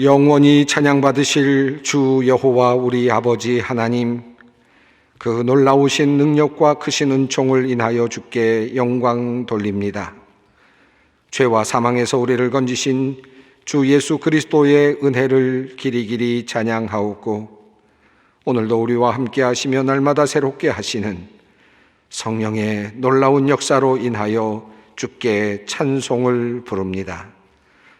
영원히 찬양받으실 주 여호와 우리 아버지 하나님, 그 놀라우신 능력과 크신 은총을 인하여 주께 영광 돌립니다. 죄와 사망에서 우리를 건지신 주 예수 그리스도의 은혜를 길이길이 찬양하옵고, 오늘도 우리와 함께 하시며 날마다 새롭게 하시는 성령의 놀라운 역사로 인하여 주께 찬송을 부릅니다.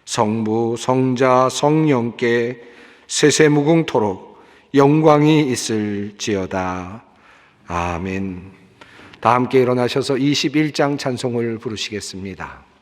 성부, 성자, 성령께 세세무궁토록 영광이 있을지어다. 아멘. 다 함께 일어나셔서 21장 찬송을 부르시겠습니다.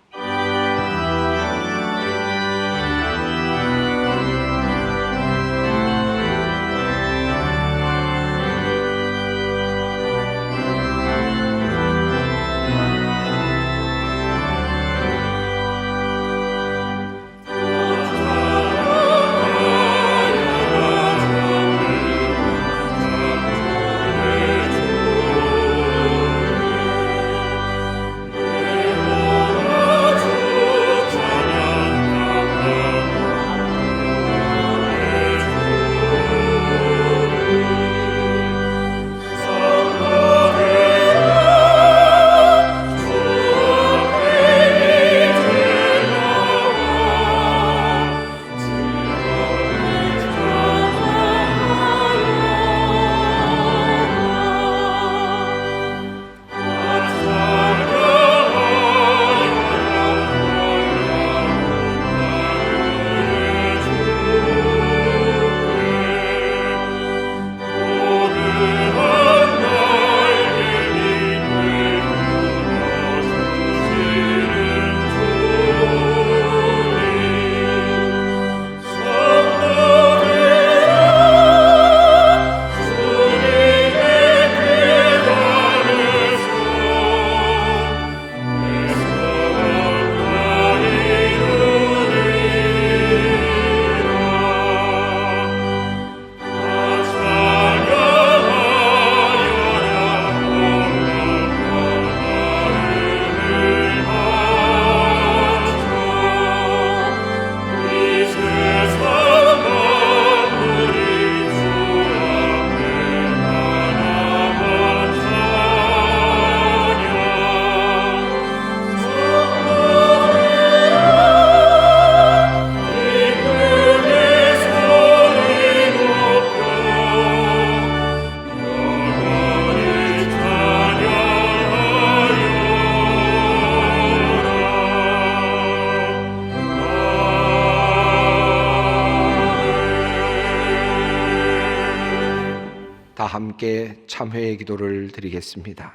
다 함께 참회의 기도를 드리겠습니다.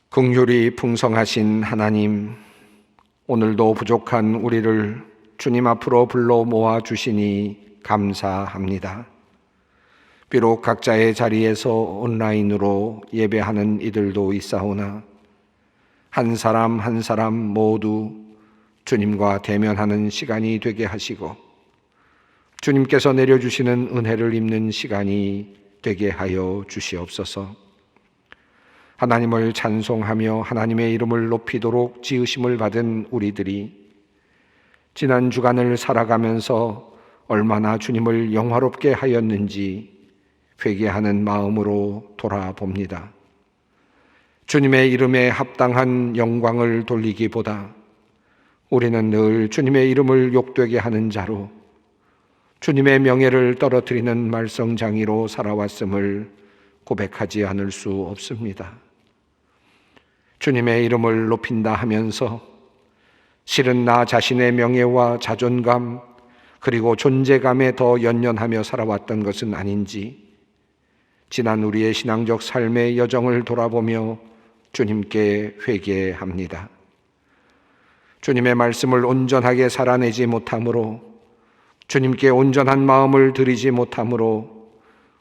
긍휼이 풍성하신 하나님, 오늘도 부족한 우리를 주님 앞으로 불러 모아 주시니 감사합니다. 비록 각자의 자리에서 온라인으로 예배하는 이들도 있사오나 한 사람 한 사람 모두 주님과 대면하는 시간이 되게 하시고 주님께서 내려주시는 은혜를 입는 시간이 되게 하여 주시옵소서. 하나님을 찬송하며 하나님의 이름을 높이도록 지으심을 받은 우리들이 지난 주간을 살아가면서 얼마나 주님을 영화롭게 하였는지 회개하는 마음으로 돌아봅니다. 주님의 이름에 합당한 영광을 돌리기보다 우리는 늘 주님의 이름을 욕되게 하는 자로 주님의 명예를 떨어뜨리는 말썽장이로 살아왔음을 고백하지 않을 수 없습니다. 주님의 이름을 높인다 하면서 실은 나 자신의 명예와 자존감 그리고 존재감에 더 연연하며 살아왔던 것은 아닌지 지난 우리의 신앙적 삶의 여정을 돌아보며 주님께 회개합니다. 주님의 말씀을 온전하게 살아내지 못함으로 주님께 온전한 마음을 드리지 못함으로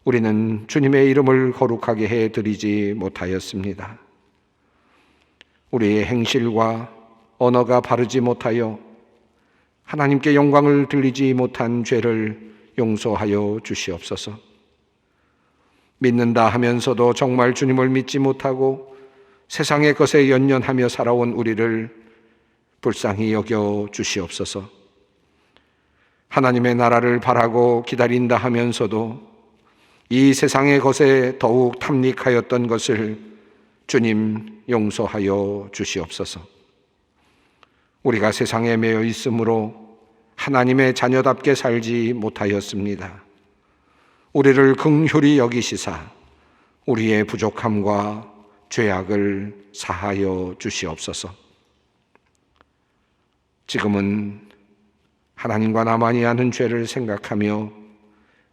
우리는 주님의 이름을 거룩하게 해드리지 못하였습니다. 우리의 행실과 언어가 바르지 못하여 하나님께 영광을 들리지 못한 죄를 용서하여 주시옵소서. 믿는다 하면서도 정말 주님을 믿지 못하고 세상의 것에 연연하며 살아온 우리를 불쌍히 여겨 주시옵소서. 하나님의 나라를 바라고 기다린다 하면서도 이 세상의 것에 더욱 탐닉하였던 것을 주님 용서하여 주시옵소서. 우리가 세상에 매여 있으므로 하나님의 자녀답게 살지 못하였습니다. 우리를 긍휼히 여기시사 우리의 부족함과 죄악을 사하여 주시옵소서. 지금은 하나님과 나만이 아는 죄를 생각하며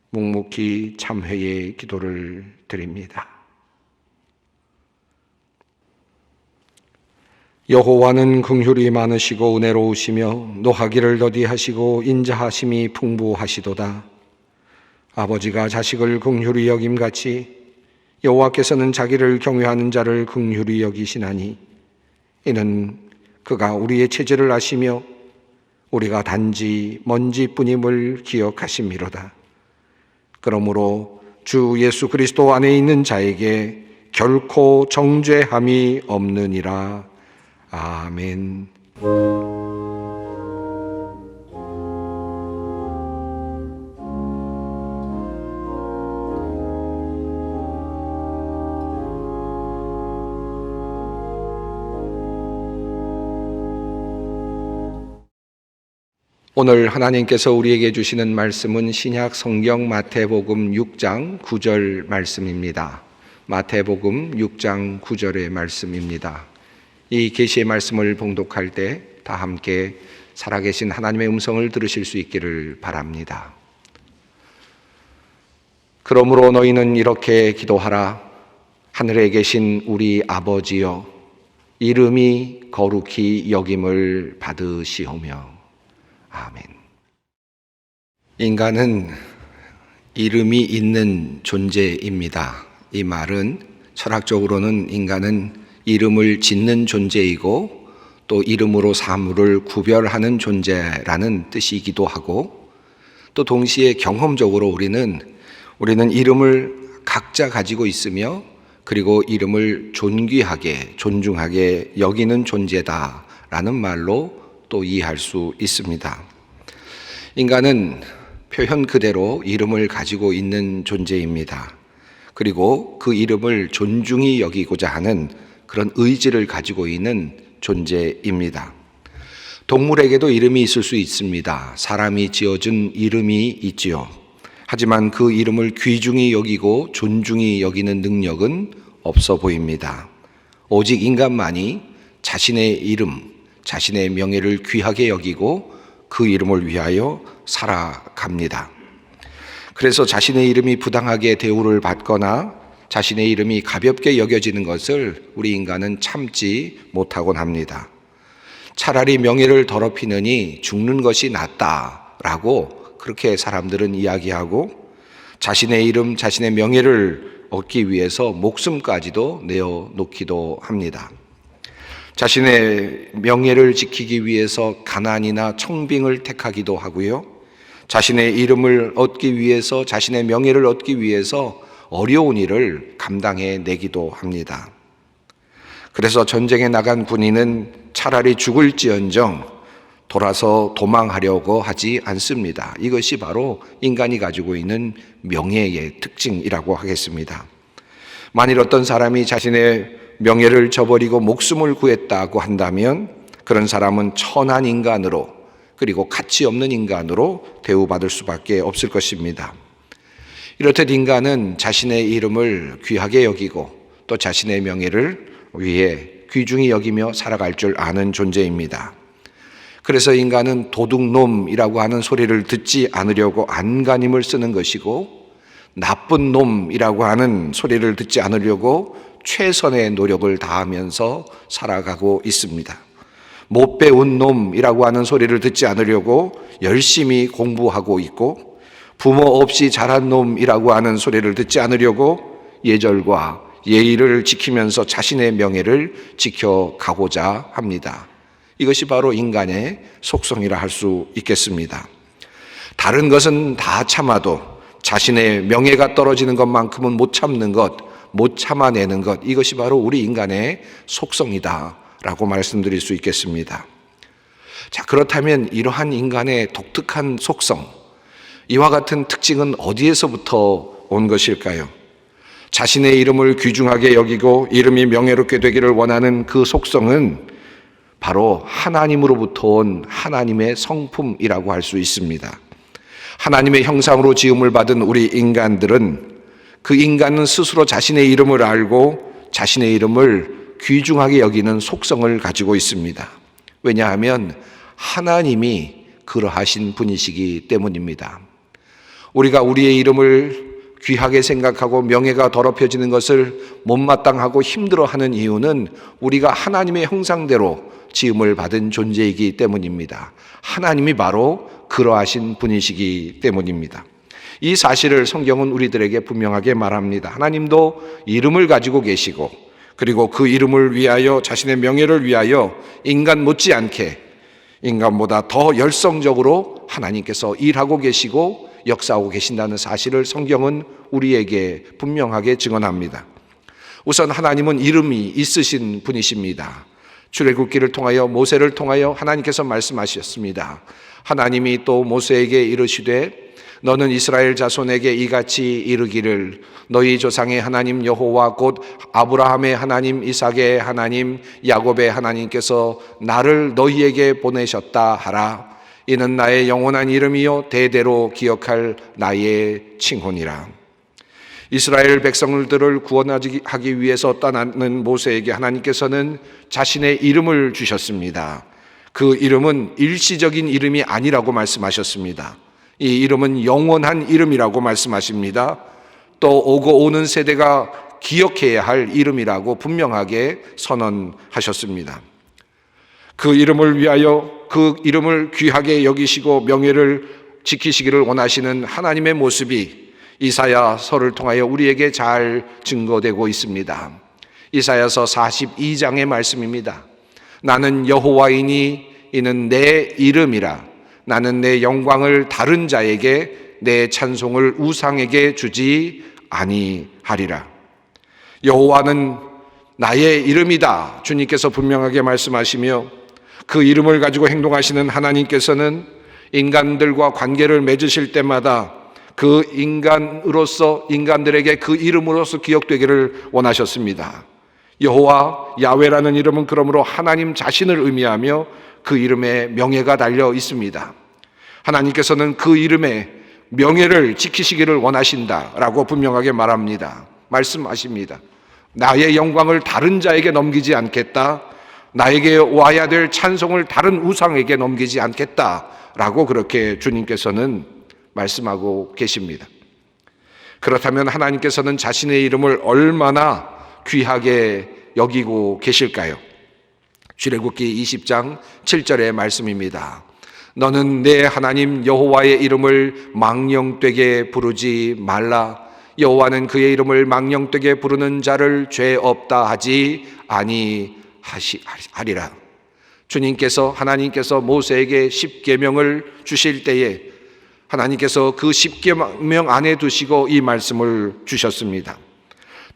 묵묵히 참회의 기도를 드립니다. 여호와는 긍휼이 많으시고 은혜로우시며 노하기를 더디하시고 인자하심이 풍부하시도다. 아버지가 자식을 긍휼히 여김같이 여호와께서는 자기를 경외하는 자를 긍휼히 여기시나니 이는 그가 우리의 체질을 아시며 우리가 단지 먼지뿐임을 기억하심이로다. 그러므로 주 예수 그리스도 안에 있는 자에게 결코 정죄함이 없느니라. 아멘. 오늘 하나님께서 우리에게 주시는 말씀은 신약 성경 마태복음 6장 9절 말씀입니다. 마태복음 6장 9절의 말씀입니다. 이 계시의 말씀을 봉독할 때 다 함께 살아계신 하나님의 음성을 들으실 수 있기를 바랍니다. 그러므로 너희는 이렇게 기도하라. 하늘에 계신 우리 아버지여, 이름이 거룩히 여김을 받으시오며. 아멘. 인간은 이름이 있는 존재입니다. 이 말은 철학적으로는 인간은 이름을 짓는 존재이고 또 이름으로 사물을 구별하는 존재라는 뜻이기도 하고, 또 동시에 경험적으로 우리는 이름을 각자 가지고 있으며 그리고 이름을 존귀하게 존중하게 여기는 존재다라는 말로 또 이해할 수 있습니다. 인간은 표현 그대로 이름을 가지고 있는 존재입니다. 그리고 그 이름을 존중히 여기고자 하는 그런 의지를 가지고 있는 존재입니다. 동물에게도 이름이 있을 수 있습니다. 사람이 지어준 이름이 있지요. 하지만 그 이름을 귀중히 여기고 존중히 여기는 능력은 없어 보입니다. 오직 인간만이 자신의 이름, 자신의 명예를 귀하게 여기고 그 이름을 위하여 살아갑니다. 그래서 자신의 이름이 부당하게 대우를 받거나 자신의 이름이 가볍게 여겨지는 것을 우리 인간은 참지 못하곤 합니다. 차라리 명예를 더럽히느니 죽는 것이 낫다라고 그렇게 사람들은 이야기하고, 자신의 이름, 자신의 명예를 얻기 위해서 목숨까지도 내어놓기도 합니다. 자신의 명예를 지키기 위해서 가난이나 청빙을 택하기도 하고요. 자신의 이름을 얻기 위해서, 자신의 명예를 얻기 위해서 어려운 일을 감당해 내기도 합니다. 그래서 전쟁에 나간 군인은 차라리 죽을지언정 돌아서 도망하려고 하지 않습니다. 이것이 바로 인간이 가지고 있는 명예의 특징이라고 하겠습니다. 만일 어떤 사람이 자신의 명예를 저버리고 목숨을 구했다고 한다면 그런 사람은 천한 인간으로, 그리고 가치 없는 인간으로 대우받을 수밖에 없을 것입니다. 이렇듯 인간은 자신의 이름을 귀하게 여기고 또 자신의 명예를 위해 귀중히 여기며 살아갈 줄 아는 존재입니다. 그래서 인간은 도둑놈이라고 하는 소리를 듣지 않으려고 안간힘을 쓰는 것이고, 나쁜 놈이라고 하는 소리를 듣지 않으려고 최선의 노력을 다하면서 살아가고 있습니다. 못 배운 놈이라고 하는 소리를 듣지 않으려고 열심히 공부하고 있고, 부모 없이 자란 놈이라고 하는 소리를 듣지 않으려고 예절과 예의를 지키면서 자신의 명예를 지켜가고자 합니다. 이것이 바로 인간의 속성이라 할 수 있겠습니다. 다른 것은 다 참아도 자신의 명예가 떨어지는 것만큼은 못 참는 것, 못 참아내는 것, 이것이 바로 우리 인간의 속성이다라고 말씀드릴 수 있겠습니다. 자, 그렇다면 이러한 인간의 독특한 속성, 이와 같은 특징은 어디에서부터 온 것일까요? 자신의 이름을 귀중하게 여기고 이름이 명예롭게 되기를 원하는 그 속성은 바로 하나님으로부터 온 하나님의 성품이라고 할 수 있습니다. 하나님의 형상으로 지음을 받은 우리 인간들은, 그 인간은 스스로 자신의 이름을 알고 자신의 이름을 귀중하게 여기는 속성을 가지고 있습니다. 왜냐하면 하나님이 그러하신 분이시기 때문입니다. 우리가 우리의 이름을 귀하게 생각하고 명예가 더럽혀지는 것을 못마땅하고 힘들어하는 이유는 우리가 하나님의 형상대로 지음을 받은 존재이기 때문입니다. 하나님이 바로 그러하신 분이시기 때문입니다. 이 사실을 성경은 우리들에게 분명하게 말합니다. 하나님도 이름을 가지고 계시고, 그리고 그 이름을 위하여, 자신의 명예를 위하여 인간 못지않게, 인간보다 더 열성적으로 하나님께서 일하고 계시고 역사하고 계신다는 사실을 성경은 우리에게 분명하게 증언합니다. 우선 하나님은 이름이 있으신 분이십니다. 출애굽기를 통하여, 모세를 통하여 하나님께서 말씀하셨습니다. 하나님이 또 모세에게 이르시되 너는 이스라엘 자손에게 이같이 이르기를 너희 조상의 하나님 여호와 곧 아브라함의 하나님, 이삭의 하나님, 야곱의 하나님께서 나를 너희에게 보내셨다 하라. 이는 나의 영원한 이름이요 대대로 기억할 나의 칭호니라. 이스라엘 백성들을 구원하기 위해서 떠나는 모세에게 하나님께서는 자신의 이름을 주셨습니다. 그 이름은 일시적인 이름이 아니라고 말씀하셨습니다. 이 이름은 영원한 이름이라고 말씀하십니다. 또 오고 오는 세대가 기억해야 할 이름이라고 분명하게 선언하셨습니다. 그 이름을 위하여, 그 이름을 귀하게 여기시고 명예를 지키시기를 원하시는 하나님의 모습이 이사야서를 통하여 우리에게 잘 증거되고 있습니다. 이사야서 42장의 말씀입니다. 나는 여호와이니 이는 내 이름이라. 나는 내 영광을 다른 자에게, 내 찬송을 우상에게 주지 아니하리라. 여호와는 나의 이름이다, 주님께서 분명하게 말씀하시며, 그 이름을 가지고 행동하시는 하나님께서는 인간들과 관계를 맺으실 때마다 그 인간들에게 그 이름으로서 기억되기를 원하셨습니다. 여호와, 야훼라는 이름은 그러므로 하나님 자신을 의미하며 그 이름에 명예가 달려 있습니다. 하나님께서는 그 이름의 명예를 지키시기를 원하신다라고 분명하게 말씀하십니다. 나의 영광을 다른 자에게 넘기지 않겠다. 나에게 와야 될 찬송을 다른 우상에게 넘기지 않겠다라고 그렇게 주님께서는 말씀하고 계십니다. 그렇다면 하나님께서는 자신의 이름을 얼마나 귀하게 여기고 계실까요? 출애굽기 20장 7절의 말씀입니다. 너는 내 하나님 여호와의 이름을 망령되게 부르지 말라. 여호와는 그의 이름을 망령되게 부르는 자를 죄 없다 하지 아니하리라. 하나님께서 모세에게 십계명을 주실 때에 하나님께서 그 십계명 안에 두시고 이 말씀을 주셨습니다.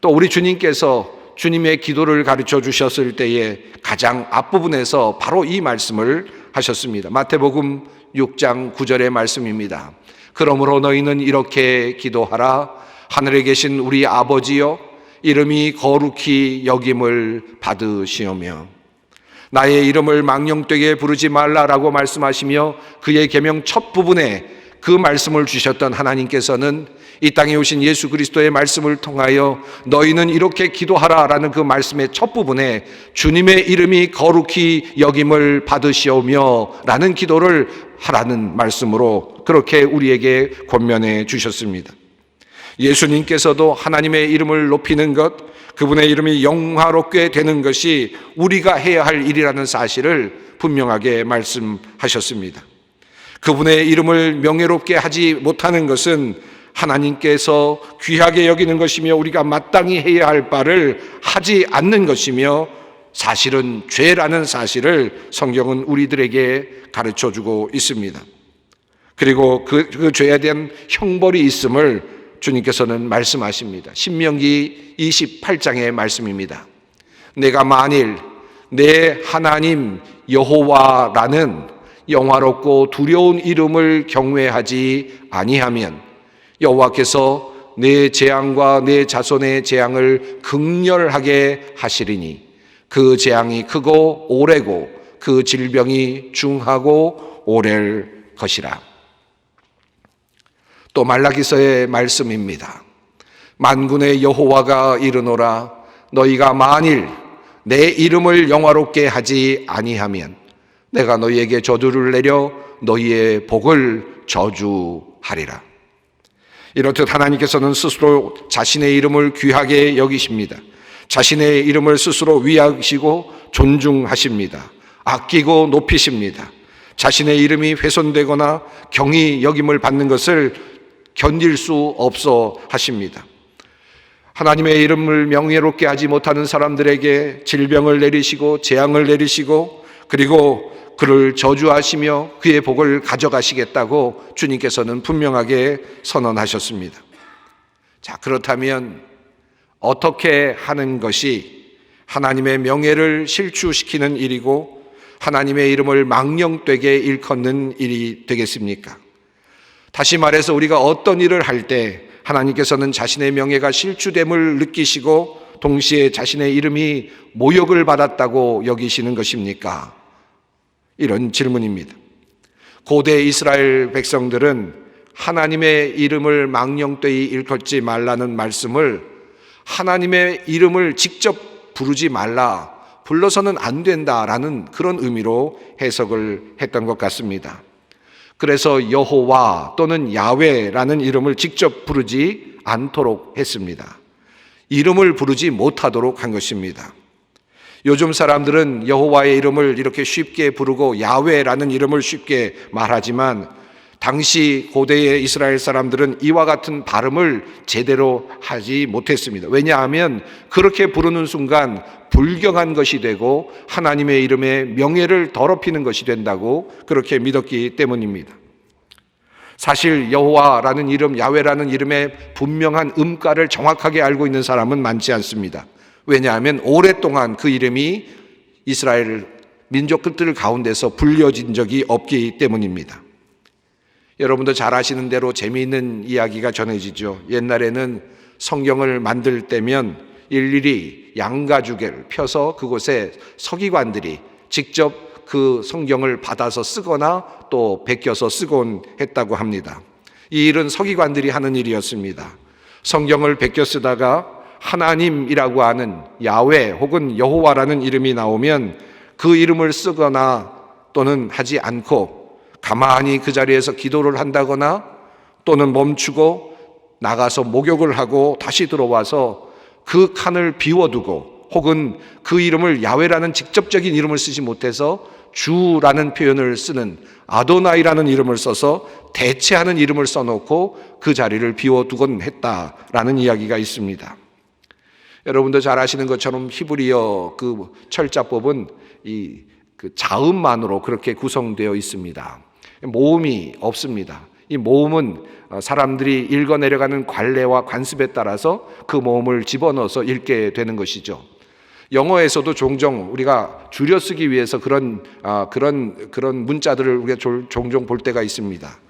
또 우리 주님께서 주님의 기도를 가르쳐 주셨을 때에 가장 앞부분에서 바로 이 말씀을 하셨습니다. 마태복음 6장 9절의 말씀입니다. 그러므로 너희는 이렇게 기도하라. 하늘에 계신 우리 아버지여, 이름이 거룩히 여김을 받으시오며. 나의 이름을 망령되게 부르지 말라라고 말씀하시며 그의 계명 첫 부분에 그 말씀을 주셨던 하나님께서는 이 땅에 오신 예수 그리스도의 말씀을 통하여 너희는 이렇게 기도하라라는 그 말씀의 첫 부분에 주님의 이름이 거룩히 여김을 받으시오며 라는 기도를 하라는 말씀으로 그렇게 우리에게 권면해 주셨습니다. 예수님께서도 하나님의 이름을 높이는 것, 그분의 이름이 영화롭게 되는 것이 우리가 해야 할 일이라는 사실을 분명하게 말씀하셨습니다. 그분의 이름을 명예롭게 하지 못하는 것은 하나님께서 귀하게 여기는 것이며 우리가 마땅히 해야 할 바를 하지 않는 것이며 사실은 죄라는 사실을 성경은 우리들에게 가르쳐주고 있습니다. 그리고 그 죄에 대한 형벌이 있음을 주님께서는 말씀하십니다. 신명기 28장의 말씀입니다. 내가 만일 내 하나님 여호와라는 영화롭고 두려운 이름을 경외하지 아니하면 여호와께서 내 재앙과 내 자손의 재앙을 극렬하게 하시리니 그 재앙이 크고 오래고 그 질병이 중하고 오래일 것이라. 또 말라기서의 말씀입니다. 만군의 여호와가 이르노라. 너희가 만일 내 이름을 영화롭게 하지 아니하면 내가 너희에게 저주를 내려 너희의 복을 저주하리라. 이렇듯 하나님께서는 스스로 자신의 이름을 귀하게 여기십니다. 자신의 이름을 스스로 위하시고 존중하십니다. 아끼고 높이십니다. 자신의 이름이 훼손되거나 경히 여김을 받는 것을 견딜 수 없어 하십니다. 하나님의 이름을 명예롭게 하지 못하는 사람들에게 질병을 내리시고 재앙을 내리시고 그리고 그를 저주하시며 그의 복을 가져가시겠다고 주님께서는 분명하게 선언하셨습니다. 자, 그렇다면 어떻게 하는 것이 하나님의 명예를 실추시키는 일이고 하나님의 이름을 망령되게 일컫는 일이 되겠습니까? 다시 말해서 우리가 어떤 일을 할 때 하나님께서는 자신의 명예가 실추됨을 느끼시고 동시에 자신의 이름이 모욕을 받았다고 여기시는 것입니까? 이런 질문입니다. 고대 이스라엘 백성들은 하나님의 이름을 망령되이 일컫지 말라는 말씀을 하나님의 이름을 직접 부르지 말라, 불러서는 안 된다라는 그런 의미로 해석을 했던 것 같습니다. 그래서 여호와 또는 야훼라는 이름을 직접 부르지 않도록 했습니다. 이름을 부르지 못하도록 한 것입니다. 요즘 사람들은 여호와의 이름을 이렇게 쉽게 부르고 야훼라는 이름을 쉽게 말하지만 당시 고대의 이스라엘 사람들은 이와 같은 발음을 제대로 하지 못했습니다. 왜냐하면 그렇게 부르는 순간 불경한 것이 되고 하나님의 이름의 명예를 더럽히는 것이 된다고 그렇게 믿었기 때문입니다. 사실 여호와라는 이름, 야훼라는 이름의 분명한 음가를 정확하게 알고 있는 사람은 많지 않습니다. 왜냐하면 오랫동안 그 이름이 이스라엘 민족들 가운데서 불려진 적이 없기 때문입니다. 여러분도 잘 아시는 대로 재미있는 이야기가 전해지죠. 옛날에는 성경을 만들 때면 일일이 양가죽을 펴서 그곳에 서기관들이 직접 그 성경을 받아서 쓰거나 또 베껴서 쓰곤 했다고 합니다. 이 일은 서기관들이 하는 일이었습니다. 성경을 베껴 쓰다가 하나님이라고 하는 야훼 혹은 여호와라는 이름이 나오면 그 이름을 쓰거나 또는 하지 않고 가만히 그 자리에서 기도를 한다거나 또는 멈추고 나가서 목욕을 하고 다시 들어와서 그 칸을 비워두고 혹은 그 이름을 야훼라는 직접적인 이름을 쓰지 못해서 주라는 표현을 쓰는 아도나이라는 이름을 써서 대체하는 이름을 써놓고 그 자리를 비워두곤 했다라는 이야기가 있습니다. 여러분도 잘 아시는 것처럼 히브리어 그 철자법은 그 자음만으로 그렇게 구성되어 있습니다. 모음이 없습니다. 이 모음은 사람들이 읽어내려가는 관례와 관습에 따라서 그 모음을 집어넣어서 읽게 되는 것이죠. 영어에서도 종종 우리가 줄여 쓰기 위해서 그런 문자들을 우리가 종종 볼 때가 있습니다.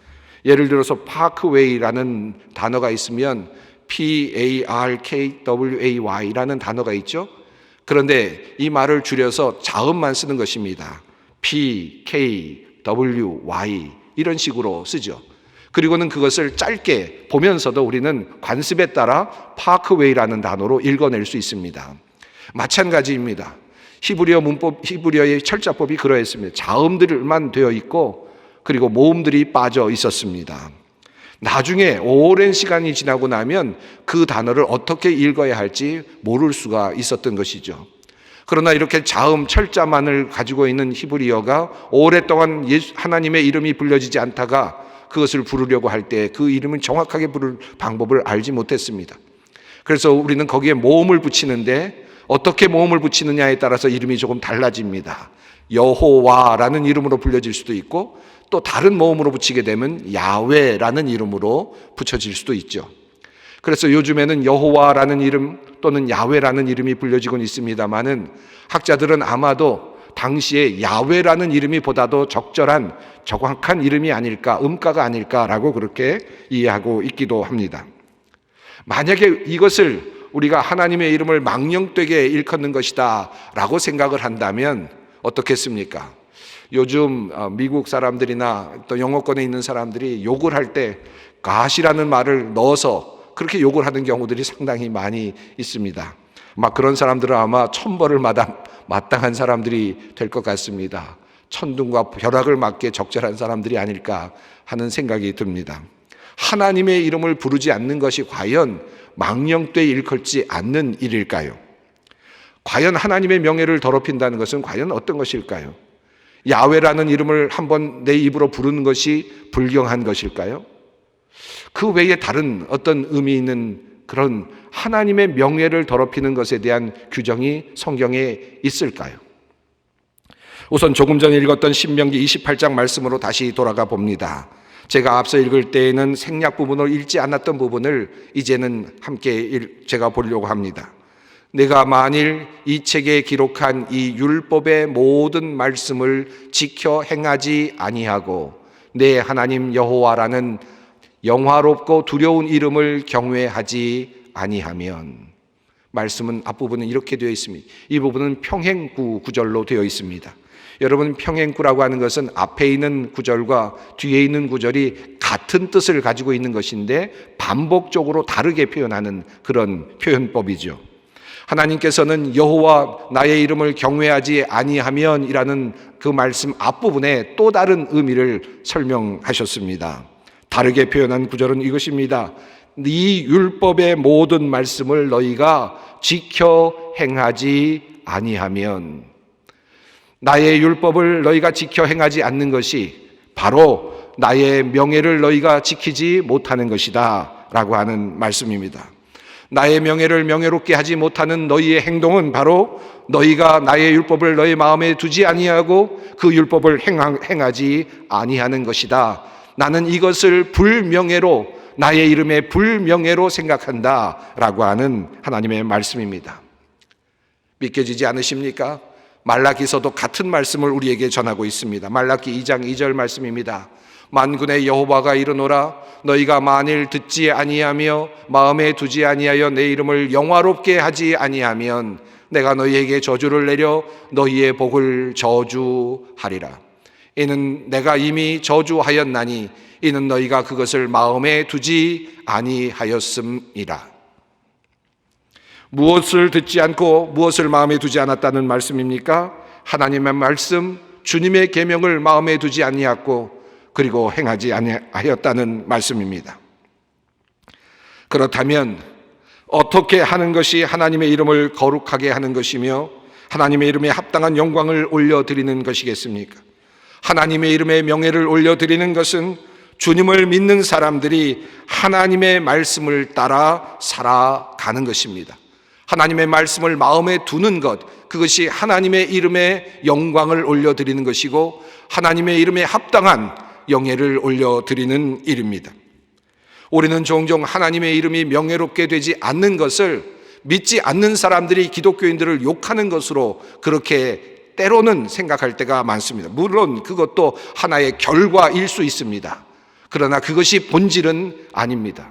예를 들어서 파크웨이라는 단어가 있으면 P-A-R-K-W-A-Y라는 단어가 있죠. 그런데 이 말을 줄여서 자음만 쓰는 것입니다. P-K-W-Y 이런 식으로 쓰죠. 그리고는 그것을 짧게 보면서도 우리는 관습에 따라 파크웨이라는 단어로 읽어낼 수 있습니다. 마찬가지입니다. 히브리어의 철자법이 그러했습니다. 자음들만 되어 있고 그리고 모음들이 빠져 있었습니다. 나중에 오랜 시간이 지나고 나면 그 단어를 어떻게 읽어야 할지 모를 수가 있었던 것이죠. 그러나 이렇게 자음 철자만을 가지고 있는 히브리어가 오랫동안 하나님의 이름이 불려지지 않다가 그것을 부르려고 할 때 그 이름을 정확하게 부를 방법을 알지 못했습니다. 그래서 우리는 거기에 모음을 붙이는데 어떻게 모음을 붙이느냐에 따라서 이름이 조금 달라집니다. 여호와라는 이름으로 불려질 수도 있고 또 다른 모음으로 붙이게 되면 야훼라는 이름으로 붙여질 수도 있죠. 그래서 요즘에는 여호와라는 이름 또는 야훼라는 이름이 불려지곤 있습니다만은 학자들은 아마도 당시에 야훼라는 이름이 보다도 적절한 정확한 이름이 아닐까, 음가가 아닐까라고 그렇게 이해하고 있기도 합니다. 만약에 이것을 우리가 하나님의 이름을 망령되게 일컫는 것이다 라고 생각을 한다면 어떻겠습니까? 요즘 미국 사람들이나 또 영어권에 있는 사람들이 욕을 할 때 갓이라는 말을 넣어서 그렇게 욕을 하는 경우들이 상당히 많이 있습니다. 막 그런 사람들은 아마 천벌을 마땅한 사람들이 될 것 같습니다. 천둥과 벼락을 맞게 적절한 사람들이 아닐까 하는 생각이 듭니다. 하나님의 이름을 부르지 않는 것이 과연 망령되이 일컬지 않는 일일까요? 과연 하나님의 명예를 더럽힌다는 것은 과연 어떤 것일까요? 야훼라는 이름을 한번 내 입으로 부르는 것이 불경한 것일까요? 그 외에 다른 어떤 의미 있는 그런 하나님의 명예를 더럽히는 것에 대한 규정이 성경에 있을까요? 우선 조금 전에 읽었던 신명기 28장 말씀으로 다시 돌아가 봅니다. 제가 앞서 읽을 때에는 생략 부분을 읽지 않았던 부분을 이제는 함께 제가 보려고 합니다. 내가 만일 이 책에 기록한 이 율법의 모든 말씀을 지켜 행하지 아니하고 내 하나님 여호와라는 영화롭고 두려운 이름을 경외하지 아니하면, 말씀은 앞부분은 이렇게 되어 있습니다. 이 부분은 평행구 구절로 되어 있습니다. 여러분, 평행구라고 하는 것은 앞에 있는 구절과 뒤에 있는 구절이 같은 뜻을 가지고 있는 것인데 반복적으로 다르게 표현하는 그런 표현법이죠. 하나님께서는 여호와 나의 이름을 경외하지 아니하면이라는 그 말씀 앞부분에 또 다른 의미를 설명하셨습니다. 다르게 표현한 구절은 이것입니다. 이 율법의 모든 말씀을 너희가 지켜 행하지 아니하면, 나의 율법을 너희가 지켜 행하지 않는 것이 바로 나의 명예를 너희가 지키지 못하는 것이다 라고 하는 말씀입니다. 나의 명예를 명예롭게 하지 못하는 너희의 행동은 바로 너희가 나의 율법을 너희 마음에 두지 아니하고 그 율법을 행하지 아니하는 것이다. 나는 이것을 불명예로, 나의 이름의 불명예로 생각한다 라고 하는 하나님의 말씀입니다. 믿겨지지 않으십니까? 말라기서도 같은 말씀을 우리에게 전하고 있습니다. 말라기 2장 2절 말씀입니다. 만군의 여호와가 이르노라, 너희가 만일 듣지 아니하며 마음에 두지 아니하여 내 이름을 영화롭게 하지 아니하면 내가 너희에게 저주를 내려 너희의 복을 저주하리라. 이는 내가 이미 저주하였나니 이는 너희가 그것을 마음에 두지 아니하였음이라. 무엇을 듣지 않고 무엇을 마음에 두지 않았다는 말씀입니까? 하나님의 말씀, 주님의 계명을 마음에 두지 아니하고 그리고 행하지 아니하였다는 말씀입니다. 그렇다면 어떻게 하는 것이 하나님의 이름을 거룩하게 하는 것이며 하나님의 이름에 합당한 영광을 올려드리는 것이겠습니까? 하나님의 이름에 명예를 올려드리는 것은 주님을 믿는 사람들이 하나님의 말씀을 따라 살아가는 것입니다. 하나님의 말씀을 마음에 두는 것, 그것이 하나님의 이름에 영광을 올려드리는 것이고 하나님의 이름에 합당한 영예를 올려드리는 일입니다. 우리는 종종 하나님의 이름이 명예롭게 되지 않는 것을 믿지 않는 사람들이 기독교인들을 욕하는 것으로 그렇게 때로는 생각할 때가 많습니다. 물론 그것도 하나의 결과일 수 있습니다. 그러나 그것이 본질은 아닙니다.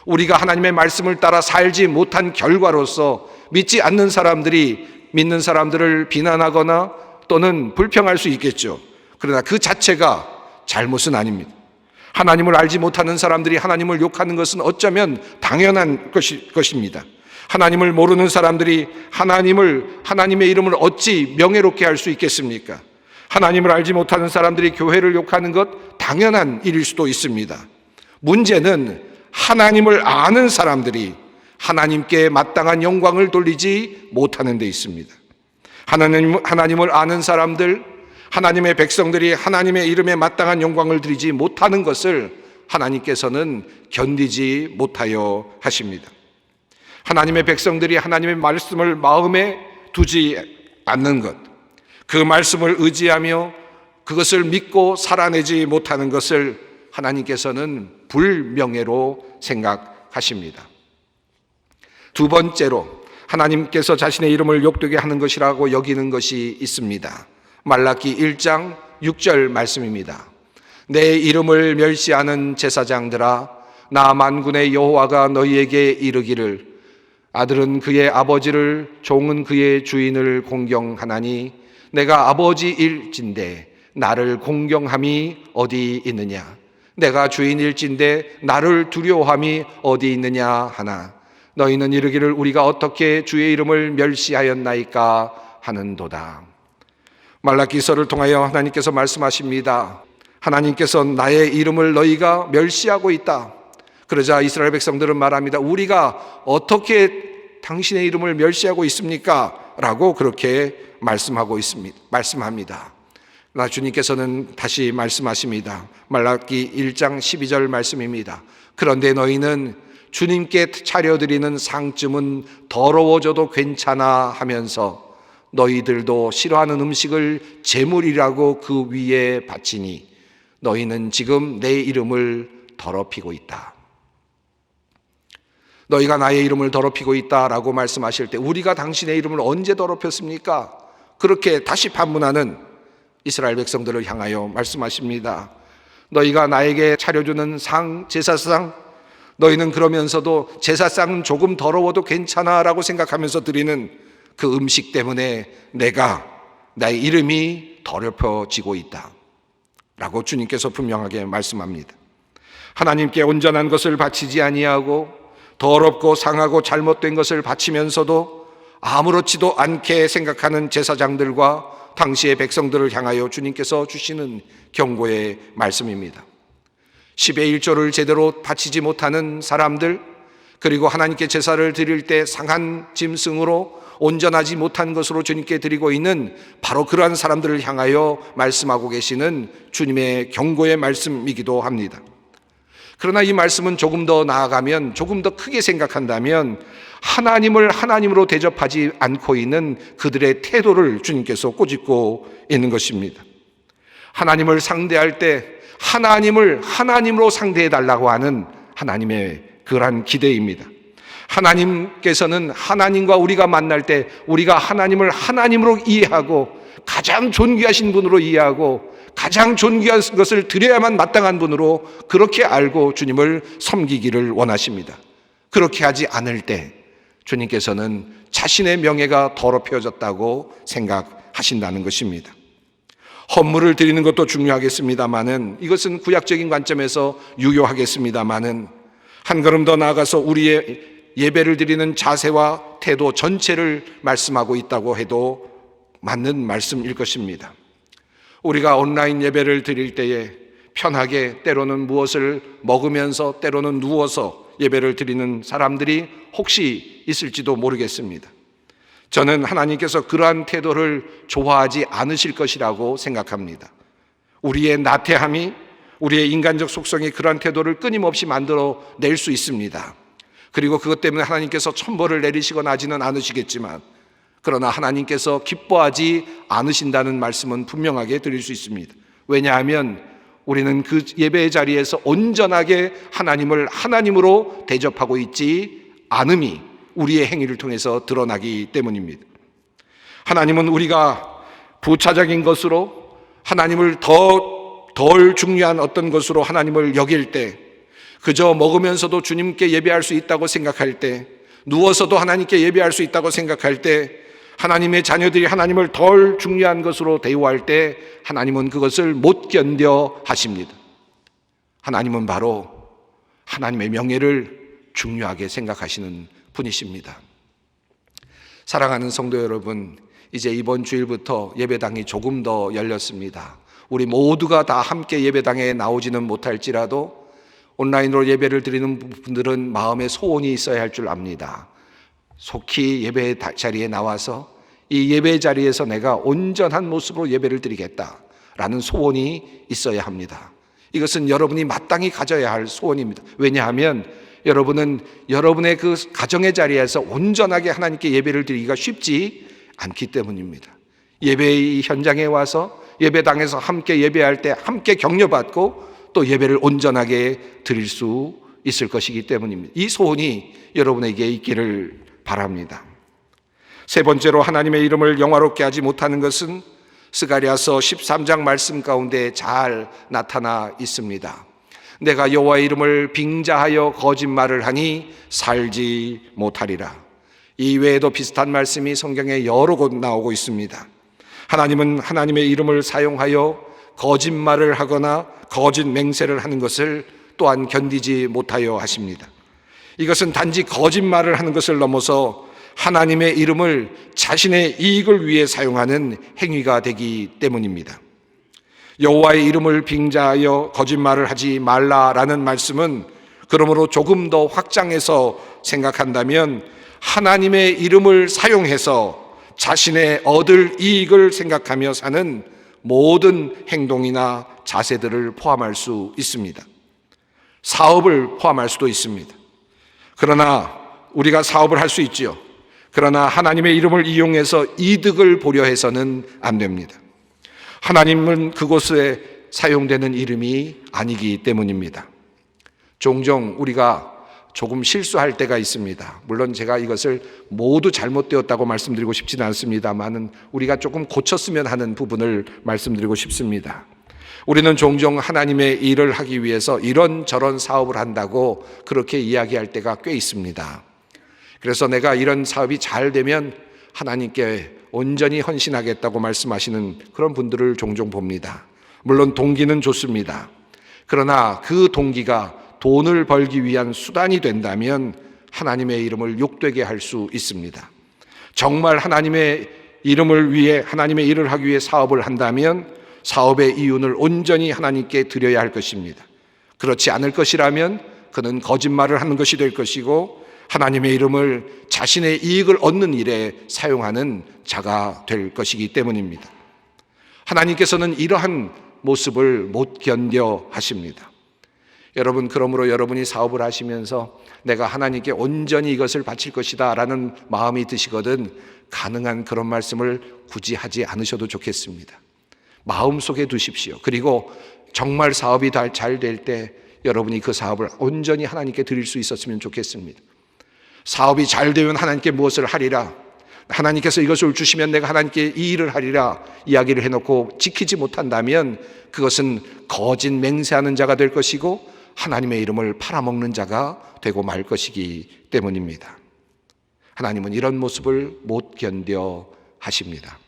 우리가 하나님의 말씀을 따라 살지 못한 결과로서 믿지 않는 사람들이 믿는 사람들을 비난하거나 또는 불평할 수 있겠죠. 그러나 그 자체가 잘못은 아닙니다. 하나님을 알지 못하는 사람들이 하나님을 욕하는 것은 어쩌면 당연한 것입니다. 하나님을 모르는 사람들이 하나님의 이름을 어찌 명예롭게 할 수 있겠습니까? 하나님을 알지 못하는 사람들이 교회를 욕하는 것 당연한 일일 수도 있습니다. 문제는 하나님을 아는 사람들이 하나님께 마땅한 영광을 돌리지 못하는 데 있습니다. 하나님을 아는 사람들, 하나님의 백성들이 하나님의 이름에 마땅한 영광을 드리지 못하는 것을 하나님께서는 견디지 못하여 하십니다. 하나님의 백성들이 하나님의 말씀을 마음에 두지 않는 것, 그 말씀을 의지하며 그것을 믿고 살아내지 못하는 것을 하나님께서는 불명예로 생각하십니다. 두 번째로, 하나님께서 자신의 이름을 욕되게 하는 것이라고 여기는 것이 있습니다. 말라기 1장 6절 말씀입니다. 내 이름을 멸시하는 제사장들아, 나 만군의 여호와가 너희에게 이르기를 아들은 그의 아버지를, 종은 그의 주인을 공경하나니 내가 아버지일진대 나를 공경함이 어디 있느냐? 내가 주인일진대 나를 두려워함이 어디 있느냐 하나 너희는 이르기를 우리가 어떻게 주의 이름을 멸시하였나이까 하는도다. 말라기서를 통하여 하나님께서 말씀하십니다. 하나님께서 나의 이름을 너희가 멸시하고 있다. 그러자 이스라엘 백성들은 말합니다. 우리가 어떻게 당신의 이름을 멸시하고 있습니까? 라고 그렇게 말씀합니다. 나 주님께서는 다시 말씀하십니다. 말라기 1장 12절 말씀입니다. 그런데 너희는 주님께 차려드리는 상쯤은 더러워져도 괜찮아 하면서 너희들도 싫어하는 음식을 제물이라고 그 위에 바치니 너희는 지금 내 이름을 더럽히고 있다. 너희가 나의 이름을 더럽히고 있다라고 말씀하실 때 우리가 당신의 이름을 언제 더럽혔습니까? 그렇게 다시 반문하는 이스라엘 백성들을 향하여 말씀하십니다. 너희가 나에게 차려주는 상, 제사상, 너희는 그러면서도 제사상은 조금 더러워도 괜찮아 라고 생각하면서 드리는 그 음식 때문에 나의 이름이 더럽혀지고 있다 라고 주님께서 분명하게 말씀합니다. 하나님께 온전한 것을 바치지 아니하고 더럽고 상하고 잘못된 것을 바치면서도 아무렇지도 않게 생각하는 제사장들과 당시의 백성들을 향하여 주님께서 주시는 경고의 말씀입니다. 10의 1조를 제대로 바치지 못하는 사람들, 그리고 하나님께 제사를 드릴 때 상한 짐승으로 온전하지 못한 것으로 주님께 드리고 있는 바로 그러한 사람들을 향하여 말씀하고 계시는 주님의 경고의 말씀이기도 합니다. 그러나 이 말씀은 조금 더 나아가면, 조금 더 크게 생각한다면 하나님을 하나님으로 대접하지 않고 있는 그들의 태도를 주님께서 꼬집고 있는 것입니다. 하나님을 상대할 때 하나님을 하나님으로 상대해달라고 하는 하나님의 그러한 기대입니다. 하나님께서는 하나님과 우리가 만날 때 우리가 하나님을 하나님으로 이해하고 가장 존귀하신 분으로 이해하고 가장 존귀한 것을 드려야만 마땅한 분으로 그렇게 알고 주님을 섬기기를 원하십니다. 그렇게 하지 않을 때 주님께서는 자신의 명예가 더럽혀졌다고 생각하신다는 것입니다. 헌물을 드리는 것도 중요하겠습니다마는, 이것은 구약적인 관점에서 유효하겠습니다마는, 한 걸음 더 나아가서 우리의 예배를 드리는 자세와 태도 전체를 말씀하고 있다고 해도 맞는 말씀일 것입니다. 우리가 온라인 예배를 드릴 때에 편하게 때로는 무엇을 먹으면서 때로는 누워서 예배를 드리는 사람들이 혹시 있을지도 모르겠습니다. 저는 하나님께서 그러한 태도를 좋아하지 않으실 것이라고 생각합니다. 우리의 나태함이, 우리의 인간적 속성이 그러한 태도를 끊임없이 만들어 낼 수 있습니다. 그리고 그것 때문에 하나님께서 천벌을 내리시거나 하지는 않으시겠지만, 그러나 하나님께서 기뻐하지 않으신다는 말씀은 분명하게 드릴 수 있습니다. 왜냐하면 우리는 그 예배의 자리에서 온전하게 하나님을 하나님으로 대접하고 있지 않음이 우리의 행위를 통해서 드러나기 때문입니다. 하나님은 우리가 부차적인 것으로, 하나님을 덜 중요한 어떤 것으로 하나님을 여길 때, 그저 먹으면서도 주님께 예배할 수 있다고 생각할 때, 누워서도 하나님께 예배할 수 있다고 생각할 때, 하나님의 자녀들이 하나님을 덜 중요한 것으로 대우할 때 하나님은 그것을 못 견뎌 하십니다. 하나님은 바로 하나님의 명예를 중요하게 생각하시는 분이십니다. 사랑하는 성도 여러분, 이제 이번 주일부터 예배당이 조금 더 열렸습니다. 우리 모두가 다 함께 예배당에 나오지는 못할지라도 온라인으로 예배를 드리는 분들은 마음에 소원이 있어야 할 줄 압니다. 속히 예배 자리에 나와서 이 예배 자리에서 내가 온전한 모습으로 예배를 드리겠다라는 소원이 있어야 합니다. 이것은 여러분이 마땅히 가져야 할 소원입니다. 왜냐하면 여러분은 여러분의 그 가정의 자리에서 온전하게 하나님께 예배를 드리기가 쉽지 않기 때문입니다. 예배의 현장에 와서 예배당에서 함께 예배할 때 함께 격려받고 또 예배를 온전하게 드릴 수 있을 것이기 때문입니다. 이 소원이 여러분에게 있기를 바랍니다. 세 번째로 하나님의 이름을 영화롭게 하지 못하는 것은 스가랴서 13장 말씀 가운데 잘 나타나 있습니다. 내가 여호와의 이름을 빙자하여 거짓말을 하니 살지 못하리라. 이 외에도 비슷한 말씀이 성경에 여러 곳 나오고 있습니다. 하나님은 하나님의 이름을 사용하여 거짓말을 하거나 거짓 맹세를 하는 것을 또한 견디지 못하여 하십니다. 이것은 단지 거짓말을 하는 것을 넘어서 하나님의 이름을 자신의 이익을 위해 사용하는 행위가 되기 때문입니다. 여호와의 이름을 빙자하여 거짓말을 하지 말라라는 말씀은 그러므로 조금 더 확장해서 생각한다면 하나님의 이름을 사용해서 자신의 얻을 이익을 생각하며 사는 모든 행동이나 자세들을 포함할 수 있습니다. 사업을 포함할 수도 있습니다. 그러나 우리가 사업을 할 수 있지요. 그러나 하나님의 이름을 이용해서 이득을 보려 해서는 안 됩니다. 하나님은 그곳에 사용되는 이름이 아니기 때문입니다. 종종 우리가 조금 실수할 때가 있습니다. 물론 제가 이것을 모두 잘못되었다고 말씀드리고 싶지는 않습니다만은 우리가 조금 고쳤으면 하는 부분을 말씀드리고 싶습니다. 우리는 종종 하나님의 일을 하기 위해서 이런저런 사업을 한다고 그렇게 이야기할 때가 꽤 있습니다. 그래서 내가 이런 사업이 잘 되면 하나님께 온전히 헌신하겠다고 말씀하시는 그런 분들을 종종 봅니다. 물론 동기는 좋습니다. 그러나 그 동기가 돈을 벌기 위한 수단이 된다면 하나님의 이름을 욕되게 할 수 있습니다. 정말 하나님의 이름을 위해 하나님의 일을 하기 위해 사업을 한다면 사업의 이윤을 온전히 하나님께 드려야 할 것입니다. 그렇지 않을 것이라면 그는 거짓말을 하는 것이 될 것이고 하나님의 이름을 자신의 이익을 얻는 일에 사용하는 자가 될 것이기 때문입니다. 하나님께서는 이러한 모습을 못 견뎌 하십니다. 여러분, 그러므로 여러분이 사업을 하시면서 내가 하나님께 온전히 이것을 바칠 것이다 라는 마음이 드시거든 가능한 그런 말씀을 굳이 하지 않으셔도 좋겠습니다. 마음속에 두십시오. 그리고 정말 사업이 잘 될 때 여러분이 그 사업을 온전히 하나님께 드릴 수 있었으면 좋겠습니다. 사업이 잘 되면 하나님께 무엇을 하리라, 하나님께서 이것을 주시면 내가 하나님께 이 일을 하리라 이야기를 해놓고 지키지 못한다면 그것은 거짓 맹세하는 자가 될 것이고 하나님의 이름을 팔아먹는 자가 되고 말 것이기 때문입니다. 하나님은 이런 모습을 못 견뎌 하십니다.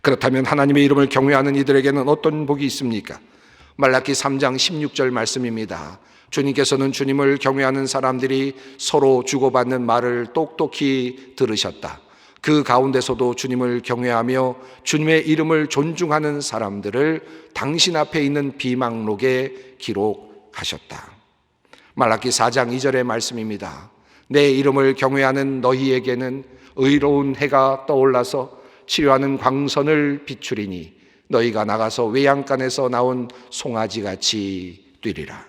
그렇다면 하나님의 이름을 경외하는 이들에게는 어떤 복이 있습니까? 말라기 3장 16절 말씀입니다. 주님께서는 주님을 경외하는 사람들이 서로 주고받는 말을 똑똑히 들으셨다. 그 가운데서도 주님을 경외하며 주님의 이름을 존중하는 사람들을 당신 앞에 있는 비망록에 기록하셨다. 말라기 4장 2절의 말씀입니다. 내 이름을 경외하는 너희에게는 의로운 해가 떠올라서 치료하는 광선을 비추리니 너희가 나가서 외양간에서 나온 송아지같이 뛰리라.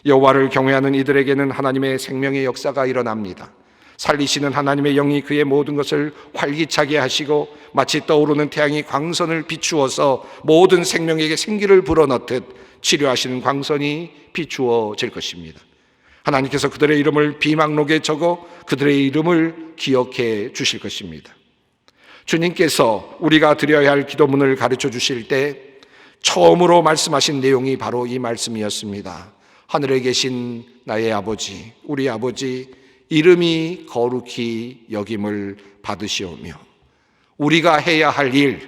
여호와를 경외하는 이들에게는 하나님의 생명의 역사가 일어납니다. 살리시는 하나님의 영이 그의 모든 것을 활기차게 하시고 마치 떠오르는 태양이 광선을 비추어서 모든 생명에게 생기를 불어넣듯 치료하시는 광선이 비추어질 것입니다. 하나님께서 그들의 이름을 비망록에 적어 그들의 이름을 기억해 주실 것입니다. 주님께서 우리가 드려야 할 기도문을 가르쳐 주실 때 처음으로 말씀하신 내용이 바로 이 말씀이었습니다. 하늘에 계신 나의 아버지, 우리 아버지, 이름이 거룩히 여김을 받으시오며 우리가 해야 할 일,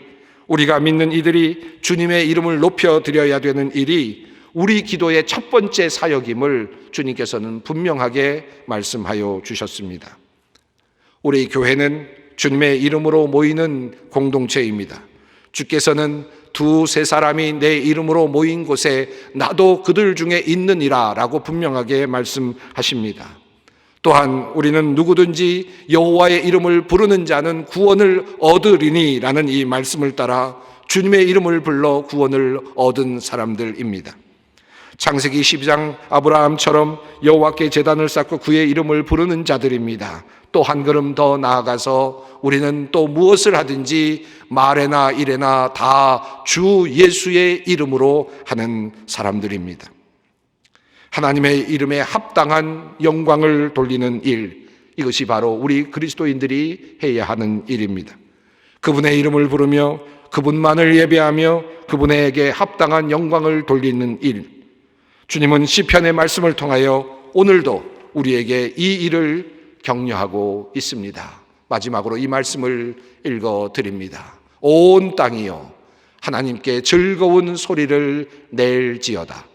우리가 믿는 이들이 주님의 이름을 높여드려야 되는 일이 우리 기도의 첫 번째 사역임을 주님께서는 분명하게 말씀하여 주셨습니다. 우리 교회는 주님의 이름으로 모이는 공동체입니다. 주께서는 두세 사람이 내 이름으로 모인 곳에 나도 그들 중에 있느니라 라고 분명하게 말씀하십니다. 또한 우리는 누구든지 여호와의 이름을 부르는 자는 구원을 얻으리니 라는 이 말씀을 따라 주님의 이름을 불러 구원을 얻은 사람들입니다. 창세기 12장 아브라함처럼 여호와께 제단을 쌓고 그의 이름을 부르는 자들입니다. 또 한 걸음 더 나아가서 우리는 또 무엇을 하든지 말에나 일에나 다 주 예수의 이름으로 하는 사람들입니다. 하나님의 이름에 합당한 영광을 돌리는 일, 이것이 바로 우리 그리스도인들이 해야 하는 일입니다. 그분의 이름을 부르며 그분만을 예배하며 그분에게 합당한 영광을 돌리는 일. 주님은 시편의 말씀을 통하여 오늘도 우리에게 이 일을 격려하고 있습니다. 마지막으로 이 말씀을 읽어드립니다. 온 땅이여 하나님께 즐거운 소리를 낼지어다.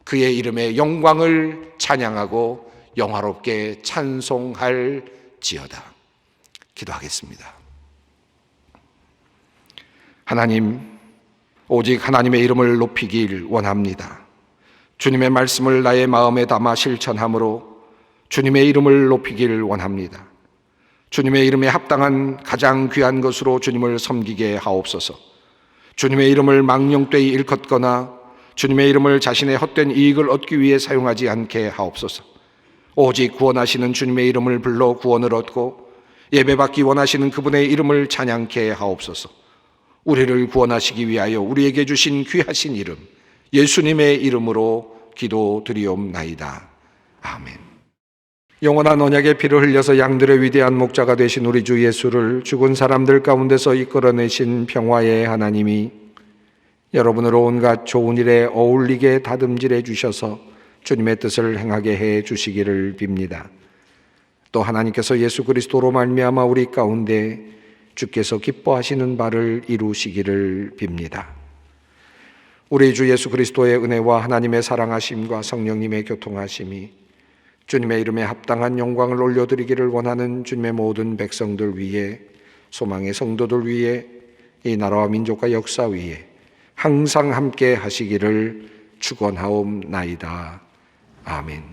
그의 이름의 영광을 찬양하고 영화롭게 찬송할지어다. 기도하겠습니다. 하나님, 오직 하나님의 이름을 높이길 원합니다. 주님의 말씀을 나의 마음에 담아 실천함으로 주님의 이름을 높이길 원합니다. 주님의 이름에 합당한 가장 귀한 것으로 주님을 섬기게 하옵소서. 주님의 이름을 망령되이 일컫거나 주님의 이름을 자신의 헛된 이익을 얻기 위해 사용하지 않게 하옵소서. 오직 구원하시는 주님의 이름을 불러 구원을 얻고 예배받기 원하시는 그분의 이름을 찬양케 하옵소서. 우리를 구원하시기 위하여 우리에게 주신 귀하신 이름 예수님의 이름으로 기도드리옵나이다. 아멘. 영원한 언약의 피를 흘려서 양들의 위대한 목자가 되신 우리 주 예수를 죽은 사람들 가운데서 이끌어내신 평화의 하나님이 여러분을 온갖 좋은 일에 어울리게 다듬질해 주셔서 주님의 뜻을 행하게 해 주시기를 빕니다. 또 하나님께서 예수 그리스도로 말미암아 우리 가운데 주께서 기뻐하시는 바를 이루시기를 빕니다. 우리 주 예수 그리스도의 은혜와 하나님의 사랑하심과 성령님의 교통하심이 주님의 이름에 합당한 영광을 올려드리기를 원하는 주님의 모든 백성들 위에, 소망의 성도들 위에, 이 나라와 민족과 역사 위에 항상 함께 하시기를 축원하옵나이다. 아멘.